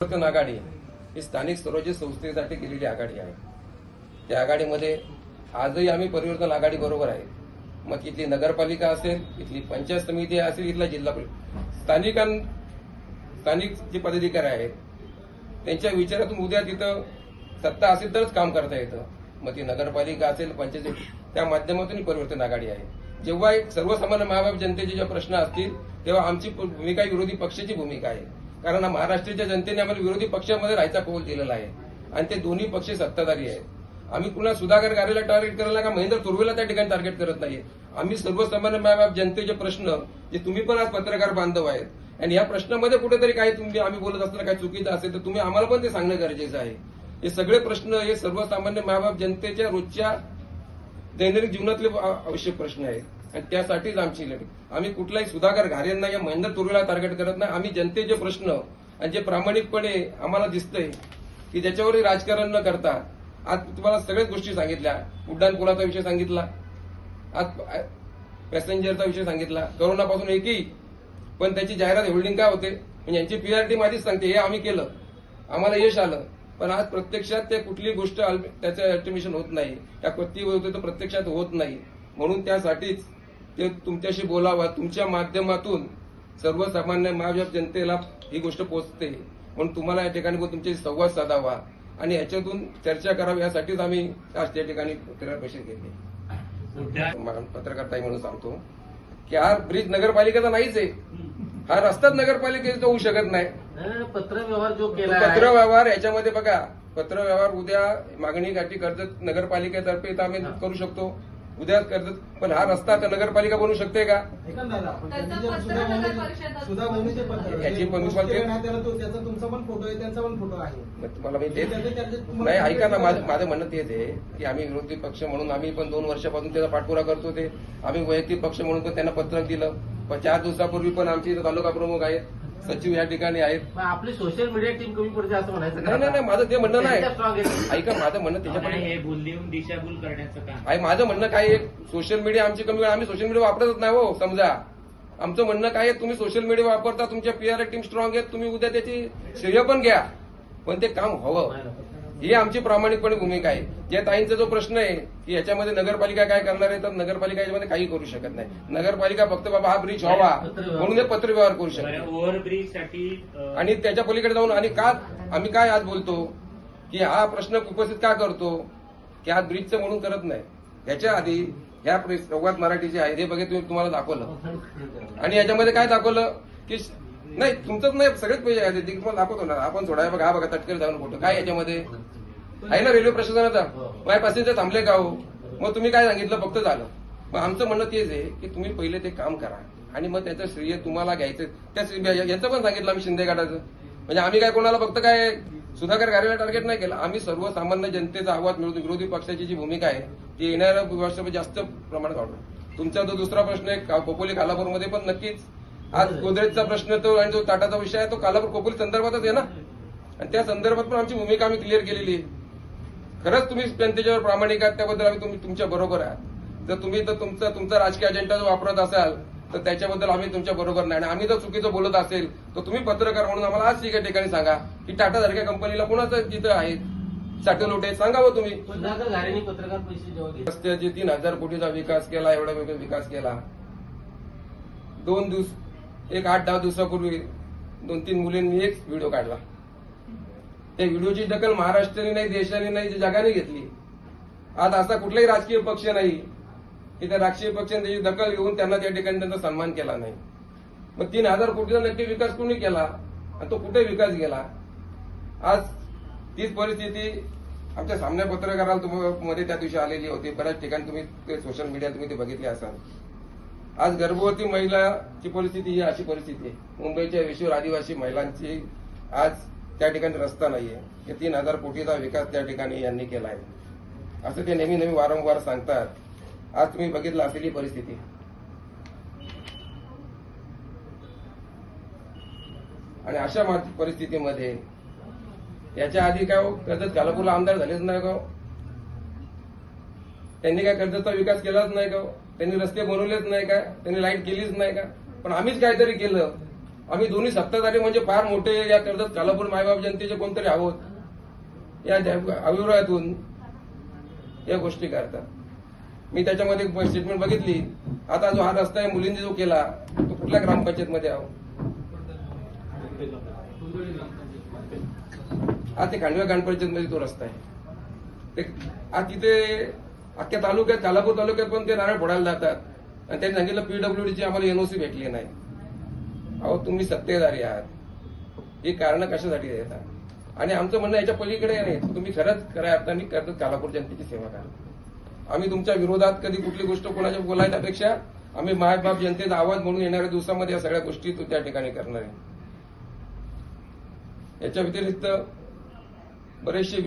परिवर्तन आघाडी ही स्थानिक स्वराज्य संस्थेसाठी केलेली आघाडी आहे. त्या आघाडीमध्ये आजही आम्ही परिवर्तन आघाडी बरोबर आहे. मग इथली नगरपालिका असेल, इथली पंचायत समिती असेल, इथला जिल्हा परिषद स्थानिक जे पदाधिकारी आहेत त्यांच्या विचारातून उद्या तिथं सत्ता असेल तरच काम करता येतं. मग ती नगरपालिका असेल, पंचायत, त्या माध्यमातून ही परिवर्तन आघाडी आहे. जेव्हा एक सर्वसामान्य मायबाप जनतेचे जे प्रश्न असतील तेव्हा आमची भूमिका विरोधी पक्षाची भूमिका आहे. कारण महाराष्ट्राच्या जनतेने आम्हाला विरोधी पक्षामध्ये राहायचा कौल दिलेला आहे आणि ते दोन्ही पक्ष सत्ताधारी आहेत. आम्ही पुन्हा सुधाकर गारेला टार्गेट करायला का महेंद्र चोरवेला त्या ठिकाणी टार्गेट करत नाहीये. आम्ही सर्वसामान्य मायबाप जनतेचे प्रश्न जे तुम्ही पण आज पत्रकार बांधव आहेत आणि या प्रश्नामध्ये कुठेतरी काही आम्ही बोलत असताना काही चुकीचं असेल तर तुम्ही आम्हाला पण ते सांगणं गरजेचं आहे. हे सगळे प्रश्न हे सर्वसामान्य मायबाप जनतेच्या रोजच्या दैनंदिन जीवनातले आवश्यक प्रश्न आहेत आणि त्यासाठीच आमची लढाई. आम्ही कुठलाही सुधाकर घारेंना या महेंद्र चोरवेला टार्गेट करत नाही. आम्ही जनतेचे प्रश्न आणि जे प्रामाणिकपणे आम्हाला दिसतंय की ज्याच्यावरही राजकारण न करता आज तुम्हाला सगळ्याच गोष्टी सांगितल्या. उड्डाणपुलाचा विषय सांगितला, आज पॅसेंजरचा विषय सांगितला, कोरोनापासून एकही पण त्याची जाहिरात होल्डिंग काय होते म्हणजे यांची पीआरटी माझीच सांगते हे आम्ही केलं, आम्हाला यश आलं. पण आज प्रत्यक्षात ते कुठली गोष्ट त्याचं एस्टिमेशन होत नाही, त्या पत्ती होते तर प्रत्यक्षात होत नाही. म्हणून त्यासाठीच ते तुमच्याशी बोलावं, तुमच्या माध्यमातून सर्वसामान्य मायबाप जनतेला ही गोष्ट पोहोचते. म्हणून तुम्हाला या ठिकाणी तुमचे संवाद साधावा आणि याच्यातून चर्चा करावी यासाठीच आम्ही आज त्या ठिकाणी पत्रकार परिषद घेतली. पत्रकारताई म्हणून सांगतो की हा ब्रिज नगरपालिकेचा नाहीच आहे, हा रस्ताच नगरपालिकेचा होऊ शकत नाही. पत्रव्यवहार जो केला पत्रव्यवहार याच्यामध्ये बघा, पत्रव्यवहार उद्या मागणीसाठी कर्जत नगरपालिकेतर्फे तर आम्ही करू शकतो उद्या कर्जत, पण हा रस्ता आता नगरपालिका बनवू शकते का? याची पण तुमचा पण फोटो आहे, त्यांचा पण फोटो आहे. तुम्हाला नाही, ऐका ना, माझं म्हणणं तेच आहे की आम्ही विरोधी पक्ष म्हणून आम्ही पण 2 वर्षापासून त्याचा पाठपुरावा करतो. ते आम्ही वैयक्तिक पक्ष म्हणून पण त्यांना पत्रक दिलं. पण 4 दिवसापूर्वी पण आमचे इथं तालुका प्रमुख आहेत, सचिव या ठिकाणी आहेत. आपली सोशल मीडिया टीम कमी पडते असं म्हणायचं नाही, माझं ते म्हणणं नाही. ऐका, माझं म्हणणं त्याच्याकडे दिशाभूल करण्याचं काम आहे. माझं म्हणणं काय आहे, सोशल मीडिया आमची कमी, आम्ही सोशल मीडिया वापरतच नाही हो. समजा आमचं म्हणणं काय आहे, तुम्ही सोशल मीडिया वापरता, तुमच्या पीआर टीम स्ट्रॉंग आहेत, तुम्ही उद्या त्याची श्रेय पण घ्या, पण ते काम व्हावं ही आमची प्रामाणिकपणे भूमिका आहे. या ताईंचा जो प्रश्न आहे की याच्यामध्ये नगरपालिका काय करणार आहे, तर नगरपालिका याच्यामध्ये काही करू शकत नाही. नगरपालिका फक्त बाबा हा ब्रिज व्हावा म्हणून हे पत्रव्यवहार करू शकते. ओव्हरब्रिज साठी आणि त्याच्या पलीकडे जाऊन आणि का आम्ही काय आज बोलतो की हा प्रश्न उपस्थित का करतो की आज ब्रिजचं म्हणून करत नाही. याच्या आधी ह्या संवाद मराठीचे आहे हे बघितलं, तुम्हाला दाखवलं आणि याच्यामध्ये काय दाखवलं की नाही तुमचंच नाही, सगळेच पैसे आहे ते तुम्हाला दाखवतो ना. आपण सोडाय बघा, हा बघा तटकरी जाऊन फोटो काय याच्यामध्ये आहे ना, रेल्वे प्रशासनाचा माझ्या पॅसेंजर थांबले का हो, मग तुम्ही काय सांगितलं फक्त झालं. मग आमचं म्हणणं तेच आहे की तुम्ही पहिले ते काम करा आणि मग त्याचं श्रेय तुम्हाला घ्यायचं. त्या यांचं पण सांगितलं आम्ही शिंदे गटाचं, म्हणजे आम्ही काय कोणाला फक्त काय सुधाकर घारेला टार्गेट नाही केलं. आम्ही सर्वसामान्य जनतेचा आवाज मिळवतो. विरोधी पक्षाची जी भूमिका आहे ती येणाऱ्या वर्षामध्ये जास्त प्रमाणात वाढवतो. तुमचा जो दुसरा प्रश्न आहे खोपोली खालापूरमध्ये पण नक्कीच आज गोदरेजचा प्रश्न तो आणि जो टाटाचा विषय आहे तो कालापूर खोपोली संदर्भातच आहे ना, आणि त्या संदर्भात पण आमची भूमिका आम्ही क्लिअर केलेली आहे. खरंच तुम्ही जनतेच्यावर प्रामाणिक आहात, त्याबद्दल आम्ही तुमच्या बरोबर आहात. जर तुम्ही तर तुमचा राजकीय अजेंडा जो वापरत असाल तर त्याच्याबद्दल आम्ही तुमच्या बरोबर नाही. आणि आम्ही जर चुकीचं बोलत असेल तर तुम्ही पत्रकार म्हणून आम्हाला आज एका ठिकाणी सांगा की टाटा सारख्या कंपनीला कुणाचं जिथं आहे सॅटेलाइट आहे सांगावं तुम्ही. पत्रकार पैसे रस्त्याचे 3,000 कोटीचा विकास केला, एवढा विकास केला. 2 दिवस 8-10 दिवसापूर्वी 2-3 मुलींनी एक व्हिडिओ काढला. त्या व्हिडिओची दखल महाराष्ट्राने नाही, देशाने नाही, जगाने घेतली. आज असा कुठलाही राजकीय पक्ष नाही की त्या राजकीय पक्षाने त्याची दखल घेऊन त्यांना त्या ठिकाणी त्यांचा सन्मान केला नाही. मग 3,000 कोटीचा नक्की विकास कोणी केला आणि तो कुठे विकास गेला? आज तीच परिस्थिती आमच्या सामन्या पत्रकाराला मध्ये त्या दिवशी आलेली होती. बऱ्याच ठिकाणी तुम्ही ते सोशल मीडिया तुम्ही ते बघितले असाल. आज गर्भवती महिलाची परिस्थिती ही अशी परिस्थिती आहे. मुंबईच्या विश्व आदिवासी महिलांची आज त्या ठिकाणी रस्ता नाहीये. 3,000 कोटीचा विकास त्या ठिकाणी यांनी केला आहे असं ते नेहमी वारंवार सांगतात. आज तुम्ही बघितलं असेल ही परिस्थिती. आणि अशा परिस्थितीमध्ये याच्या आधी काय कर्जत खालापूरला आमदार झालेच नाही का? त्यांनी काय कर्जतचा विकास केलाच नाही का? त्यांनी रस्ते बनवलेच नाही का? त्यांनी लाईट केलीच नाही का? पण आम्हीच काहीतरी केलं आम्ही दोन्ही सत्ताधारी म्हणजे फार मोठे या कर्जत कालापूर मायबाप जनतेचे कोणतरी आहोत या अभिप्रायातून या गोष्टी करतात। मी त्याच्यामध्ये स्टेटमेंट बघितली। आता जो हा रस्ता आहे मुलींनी जो केला तो कुठल्या ग्रामपंचायतमध्ये आहो? आज ते खांडव्या ग्रामपंचायतमध्ये तो रस्ता आहे। ते आज तिथे अख्ख्या तालुक्यात कालापूर तालुक्यात पण ते नारळ फोडायला जातात आणि त्यांनी सांगितलं पीडब्ल्यूडीची आम्हाला एनओसी भेटली नाही। अहो तुम्ही सत्तेधारी आहात, ही कारणं कशासाठी देतात? आणि आमचं म्हणणं याच्या पलीकडे नाही, तुम्ही खरंच खऱ्या अर्थाने करतात कालापूर जनतेची सेवा करा। आम्ही तुमच्या विरोधात कधी कुठली गोष्ट कोणाच्या बोलायच्यापेक्षा आम्ही मायबाप जनतेचा आवाज म्हणून येणाऱ्या दिवसामध्ये या सगळ्या गोष्टी त्या ठिकाणी करणार आहे। याच्या व्यतिरिक्त बरेचसे